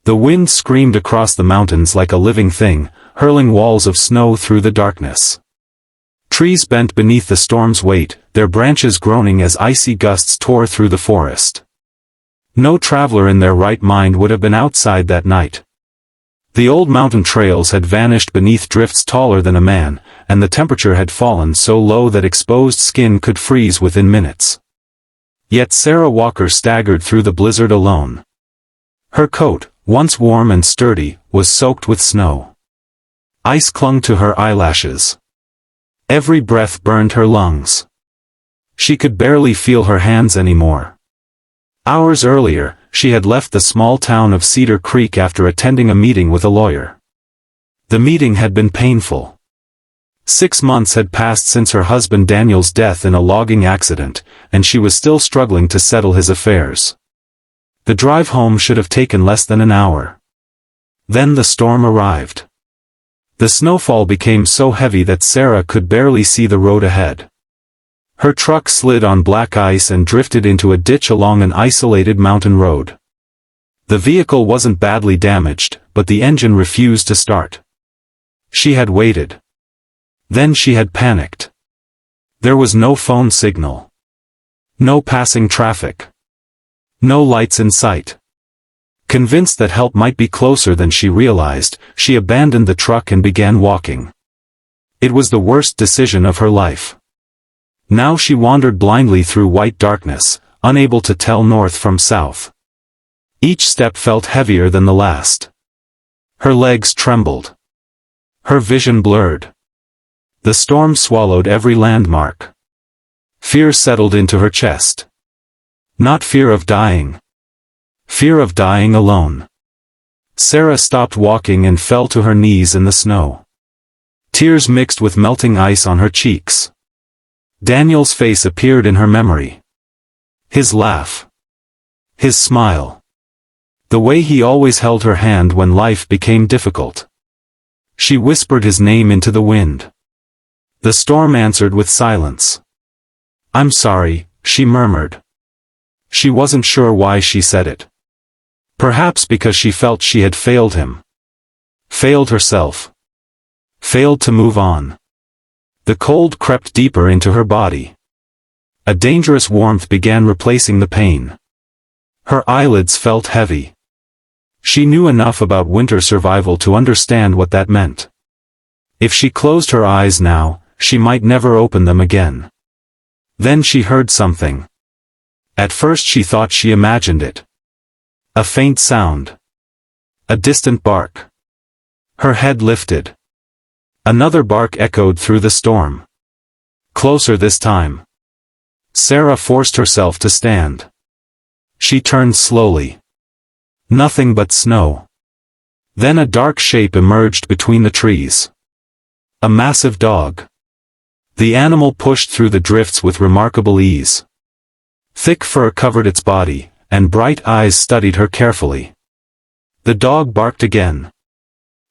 The wind screamed across the mountains like a living thing, hurling walls of snow through the darkness. Trees bent beneath the storm's weight, their branches groaning as icy gusts tore through the forest. No traveler in their right mind would have been outside that night. The old mountain trails had vanished beneath drifts taller than a man, and the temperature had fallen so low that exposed skin could freeze within minutes. Yet Sarah Walker staggered through the blizzard alone. Her coat, once warm and sturdy, was soaked with snow. Ice clung to her eyelashes. Every breath burned her lungs. She could barely feel her hands anymore. Hours earlier, she had left the small town of Cedar Creek after attending a meeting with a lawyer. The meeting had been painful. 6 months had passed since her husband Daniel's death in a logging accident, and she was still struggling to settle his affairs. The drive home should have taken less than an hour. Then the storm arrived. The snowfall became so heavy that Sarah could barely see the road ahead. Her truck slid on black ice and drifted into a ditch along an isolated mountain road. The vehicle wasn't badly damaged, but the engine refused to start. She had waited. Then she had panicked. There was no phone signal. No passing traffic. No lights in sight. Convinced that help might be closer than she realized, she abandoned the truck and began walking. It was the worst decision of her life. Now she wandered blindly through white darkness, unable to tell north from south. Each step felt heavier than the last. Her legs trembled. Her vision blurred. The storm swallowed every landmark. Fear settled into her chest. Not fear of dying. Fear of dying alone. Sarah stopped walking and fell to her knees in the snow. Tears mixed with melting ice on her cheeks. Daniel's face appeared in her memory. His laugh. His smile. The way he always held her hand when life became difficult. She whispered his name into the wind. The storm answered with silence. "I'm sorry," she murmured. She wasn't sure why she said it. Perhaps because she felt she had failed him. Failed herself. Failed to move on. The cold crept deeper into her body. A dangerous warmth began replacing the pain. Her eyelids felt heavy. She knew enough about winter survival to understand what that meant. If she closed her eyes now, she might never open them again. Then she heard something. At first she thought she imagined it. A faint sound. A distant bark. Her head lifted. Another bark echoed through the storm. Closer this time. Sarah forced herself to stand. She turned slowly. Nothing but snow. Then a dark shape emerged between the trees. A massive dog. The animal pushed through the drifts with remarkable ease. Thick fur covered its body, and bright eyes studied her carefully. The dog barked again.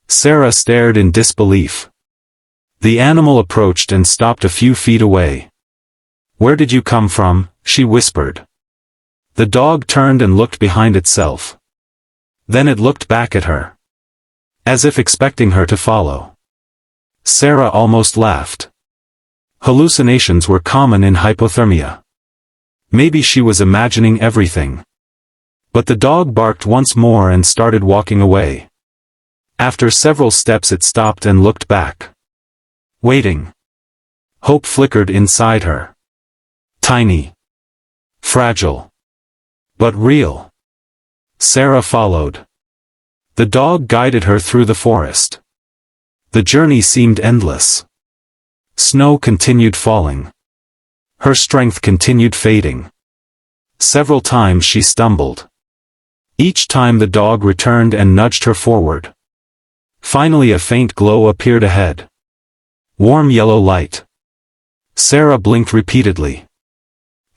Sarah stared in disbelief. The animal approached and stopped a few feet away. "Where did you come from?" she whispered. The dog turned and looked behind itself. Then it looked back at her. As if expecting her to follow. Sarah almost laughed. Hallucinations were common in hypothermia. Maybe she was imagining everything. But the dog barked once more and started walking away. After several steps it stopped and looked back. Waiting. Hope flickered inside her. Tiny. Fragile. But real. Sarah followed. The dog guided her through the forest. The journey seemed endless. Snow continued falling. Her strength continued fading. Several times she stumbled. Each time the dog returned and nudged her forward. Finally a faint glow appeared ahead. Warm yellow light. Sarah blinked repeatedly.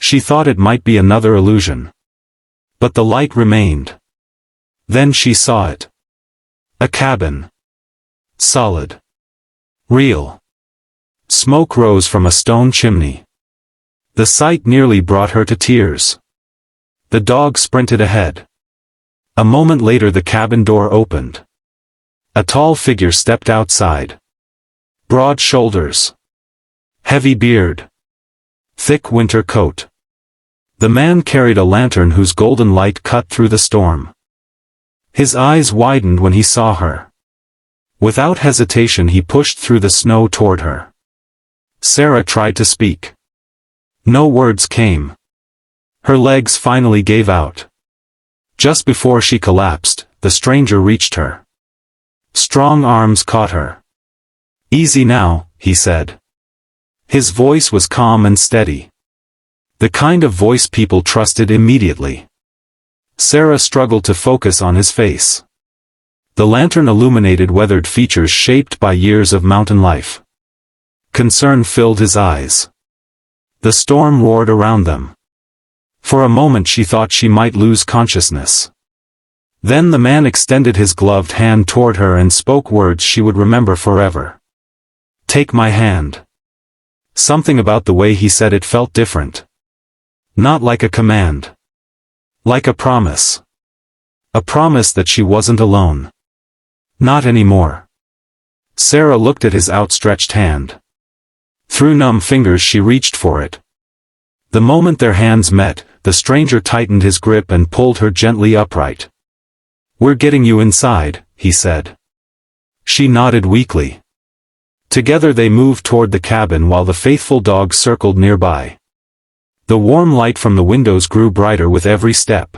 She thought it might be another illusion. But the light remained. Then she saw it. A cabin. Solid. Real. Smoke rose from a stone chimney. The sight nearly brought her to tears. The dog sprinted ahead. A moment later the cabin door opened. A tall figure stepped outside. Broad shoulders. Heavy beard. Thick winter coat. The man carried a lantern whose golden light cut through the storm. His eyes widened when he saw her. Without hesitation he pushed through the snow toward her. Sarah tried to speak. No words came. Her legs finally gave out. Just before she collapsed, the stranger reached her. Strong arms caught her. "Easy now," he said. His voice was calm and steady. The kind of voice people trusted immediately. Sarah struggled to focus on his face. The lantern illuminated weathered features shaped by years of mountain life. Concern filled his eyes. The storm roared around them. For a moment she thought she might lose consciousness. Then the man extended his gloved hand toward her and spoke words she would remember forever. "Take my hand." Something about the way he said it felt different. Not like a command. Like a promise. A promise that she wasn't alone. Not anymore. Sarah looked at his outstretched hand. Through numb fingers she reached for it. The moment their hands met, the stranger tightened his grip and pulled her gently upright. "We're getting you inside," he said. She nodded weakly. Together they moved toward the cabin while the faithful dog circled nearby. The warm light from the windows grew brighter with every step.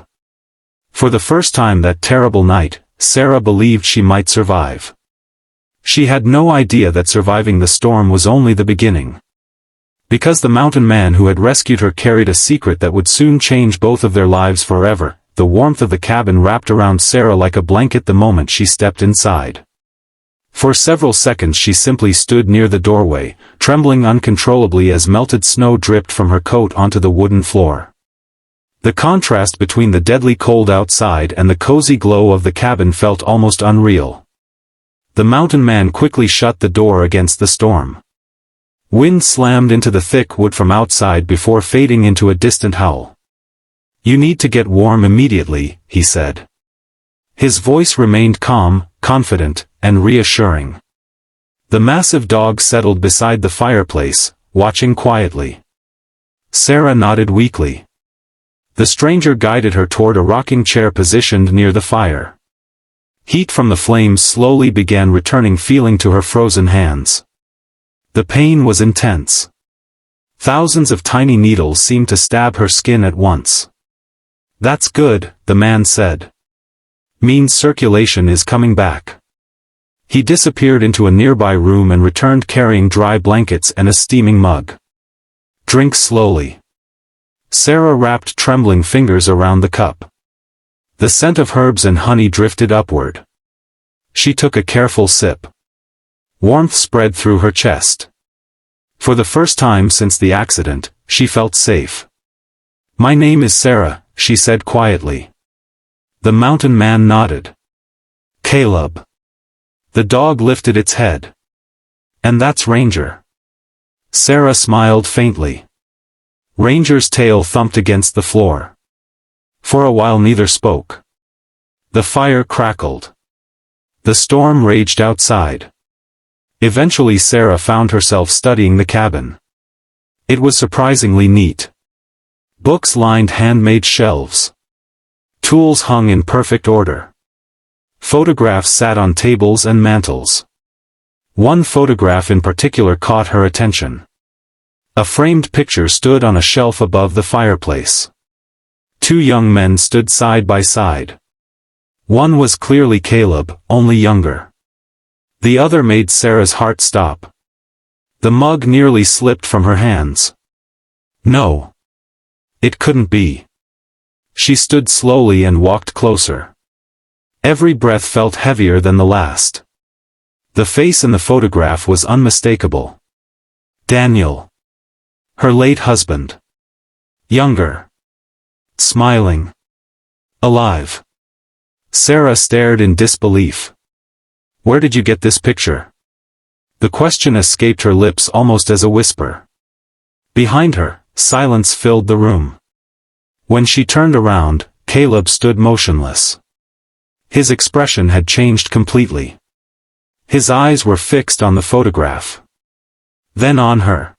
For the first time that terrible night, Sarah believed she might survive. She had no idea that surviving the storm was only the beginning. Because the mountain man who had rescued her carried a secret that would soon change both of their lives forever, the warmth of the cabin wrapped around Sarah like a blanket the moment she stepped inside. For several seconds she simply stood near the doorway, trembling uncontrollably as melted snow dripped from her coat onto the wooden floor. The contrast between the deadly cold outside and the cozy glow of the cabin felt almost unreal. The mountain man quickly shut the door against the storm. Wind slammed into the thick wood from outside before fading into a distant howl. "You need to get warm immediately," he said. His voice remained calm, confident, and reassuring. The massive dog settled beside the fireplace, watching quietly. Sarah nodded weakly. The stranger guided her toward a rocking chair positioned near the fire. Heat from the flames slowly began returning feeling to her frozen hands. The pain was intense. Thousands of tiny needles seemed to stab her skin at once. "That's good," the man said. "Means circulation is coming back." He disappeared into a nearby room and returned carrying dry blankets and a steaming mug. "Drink slowly." Sarah wrapped trembling fingers around the cup. The scent of herbs and honey drifted upward. She took a careful sip. Warmth spread through her chest. For the first time since the accident, she felt safe. "My name is Sarah," she said quietly. The mountain man nodded. "Caleb." The dog lifted its head. "And that's Ranger." Sarah smiled faintly. Ranger's tail thumped against the floor. For a while neither spoke. The fire crackled. The storm raged outside. Eventually Sarah found herself studying the cabin. It was surprisingly neat. Books lined handmade shelves. Tools hung in perfect order. Photographs sat on tables and mantels. One photograph in particular caught her attention. A framed picture stood on a shelf above the fireplace. Two young men stood side by side. One was clearly Caleb, only younger. The other made Sarah's heart stop. The mug nearly slipped from her hands. No. It couldn't be. She stood slowly and walked closer. Every breath felt heavier than the last. The face in the photograph was unmistakable. Daniel. Her late husband. Younger. Smiling. Alive. Sarah stared in disbelief. "Where did you get this picture?" The question escaped her lips almost as a whisper. Behind her, silence filled the room. When she turned around, Caleb stood motionless. His expression had changed completely. His eyes were fixed on the photograph. Then on her.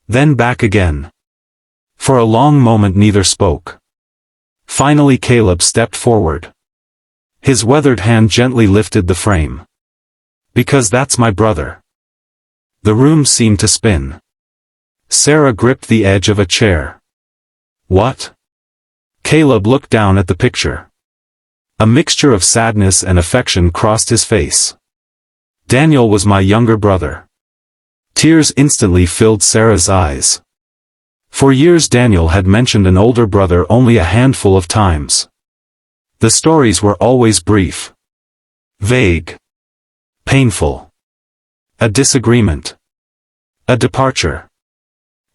Then back again. For a long moment neither spoke. Finally Caleb stepped forward. His weathered hand gently lifted the frame. "Because that's my brother." The room seemed to spin. Sarah gripped the edge of a chair. "What?" Caleb looked down at the picture. A mixture of sadness and affection crossed his face. "Daniel was my younger brother." Tears instantly filled Sarah's eyes. For years Daniel had mentioned an older brother only a handful of times. The stories were always brief. Vague. Painful. A disagreement. A departure.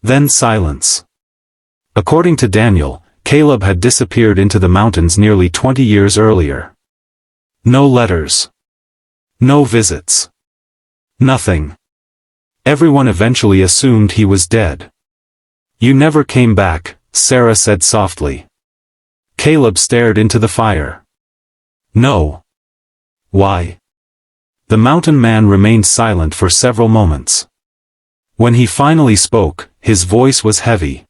Then silence. According to Daniel, Caleb had disappeared into the mountains nearly 20 years earlier. No letters. No visits. Nothing. Everyone eventually assumed he was dead. "You never came back," Sarah said softly. Caleb stared into the fire. "No." "Why?" The mountain man remained silent for several moments. When he finally spoke, his voice was heavy.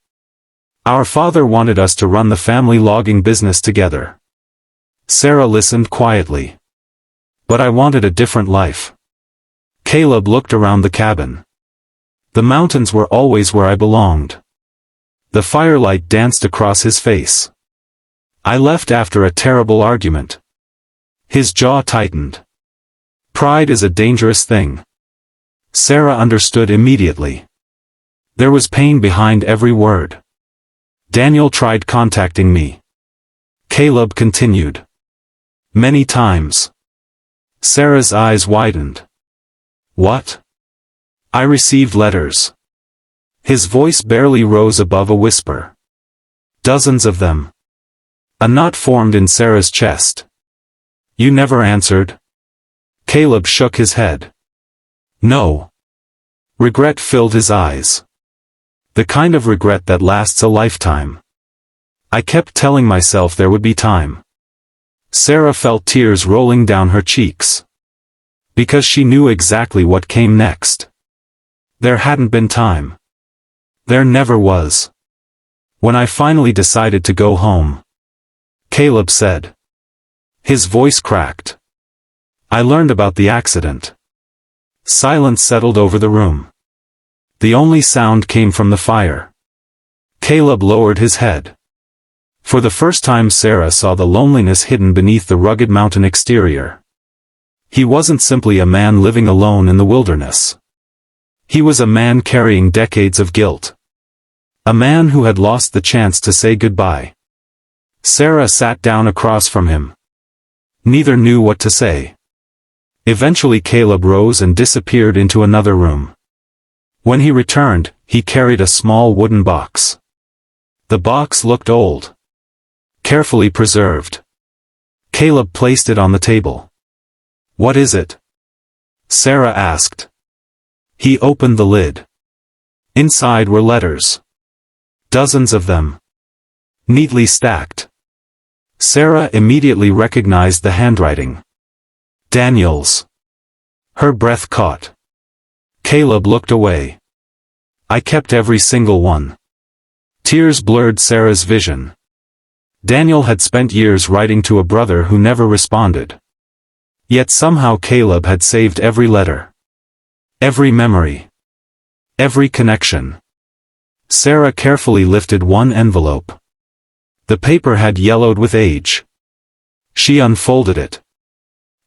"Our father wanted us to run the family logging business together." Sarah listened quietly. "But I wanted a different life." Caleb looked around the cabin. "The mountains were always where I belonged." The firelight danced across his face. "I left after a terrible argument." His jaw tightened. Pride is a dangerous thing. Sarah understood immediately. There was pain behind every word. "Daniel tried contacting me." Caleb continued. "Many times." Sarah's eyes widened. "What?" "I received letters." His voice barely rose above a whisper. "Dozens of them." A knot formed in Sarah's chest. "You never answered?" Caleb shook his head. "No." Regret filled his eyes. The kind of regret that lasts a lifetime. "I kept telling myself there would be time." Sarah felt tears rolling down her cheeks. Because she knew exactly what came next. There hadn't been time. There never was. "When I finally decided to go home," Caleb said. His voice cracked. "I learned about the accident." Silence settled over the room. The only sound came from the fire. Caleb lowered his head. For the first time Sarah saw the loneliness hidden beneath the rugged mountain exterior. He wasn't simply a man living alone in the wilderness. He was a man carrying decades of guilt. A man who had lost the chance to say goodbye. Sarah sat down across from him. Neither knew what to say. Eventually Caleb rose and disappeared into another room. When he returned, he carried a small wooden box. The box looked old. Carefully preserved. Caleb placed it on the table. "What is it?" Sarah asked. He opened the lid. Inside were letters. Dozens of them. Neatly stacked. Sarah immediately recognized the handwriting. Daniel's. Her breath caught. Caleb looked away. "I kept every single one." Tears blurred Sarah's vision. Daniel had spent years writing to a brother who never responded. Yet somehow Caleb had saved every letter. Every memory. Every connection. Sarah carefully lifted one envelope. The paper had yellowed with age. She unfolded it.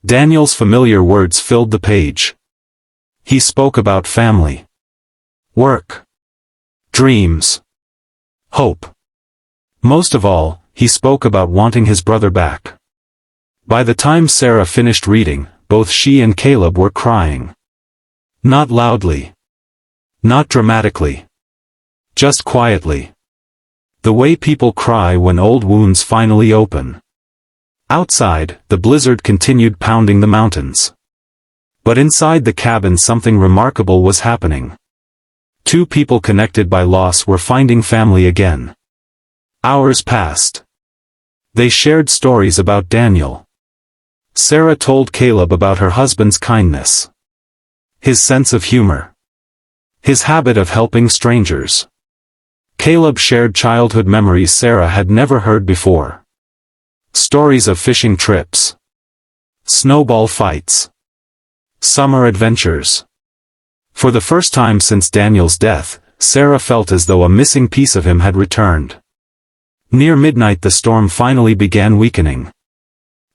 Daniel's familiar words filled the page. He spoke about family. Work. Dreams. Hope. Most of all, he spoke about wanting his brother back. By the time Sarah finished reading, both she and Caleb were crying. Not loudly. Not dramatically. Just quietly. The way people cry when old wounds finally open. Outside, the blizzard continued pounding the mountains. But inside the cabin something remarkable was happening. Two people connected by loss were finding family again. Hours passed. They shared stories about Daniel. Sarah told Caleb about her husband's kindness, his sense of humor, his habit of helping strangers. Caleb shared childhood memories Sarah had never heard before. Stories of fishing trips, snowball fights, summer adventures. For the first time since Daniel's death, Sarah felt as though a missing piece of him had returned. Near midnight the storm finally began weakening.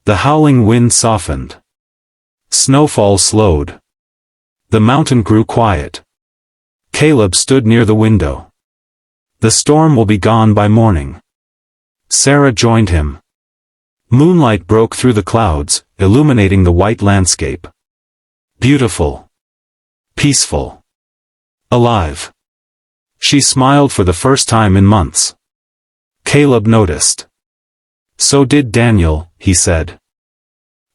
The howling wind softened. Snowfall slowed. The mountain grew quiet. Caleb stood near the window. The storm will be gone by morning. Sarah joined him. Moonlight broke through the clouds, illuminating the white landscape. Beautiful. Peaceful. Alive. She smiled for the first time in months. Caleb noticed. So did Daniel, he said.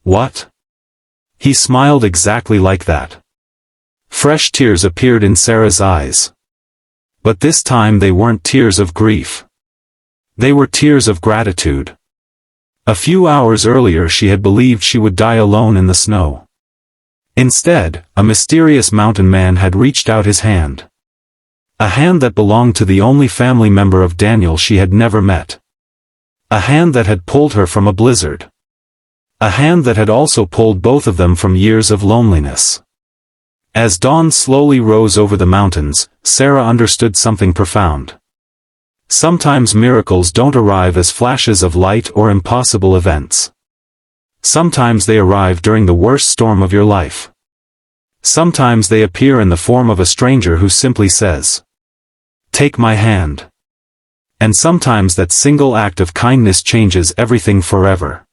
What? He smiled exactly like that. Fresh tears appeared in Sarah's eyes. But this time they weren't tears of grief. They were tears of gratitude. A few hours earlier she had believed she would die alone in the snow. Instead, a mysterious mountain man had reached out his hand. A hand that belonged to the only family member of Daniel she had never met. A hand that had pulled her from a blizzard. A hand that had also pulled both of them from years of loneliness. As dawn slowly rose over the mountains, Sarah understood something profound. Sometimes miracles don't arrive as flashes of light or impossible events. Sometimes they arrive during the worst storm of your life. Sometimes they appear in the form of a stranger who simply says, "Take my hand." And sometimes that single act of kindness changes everything forever.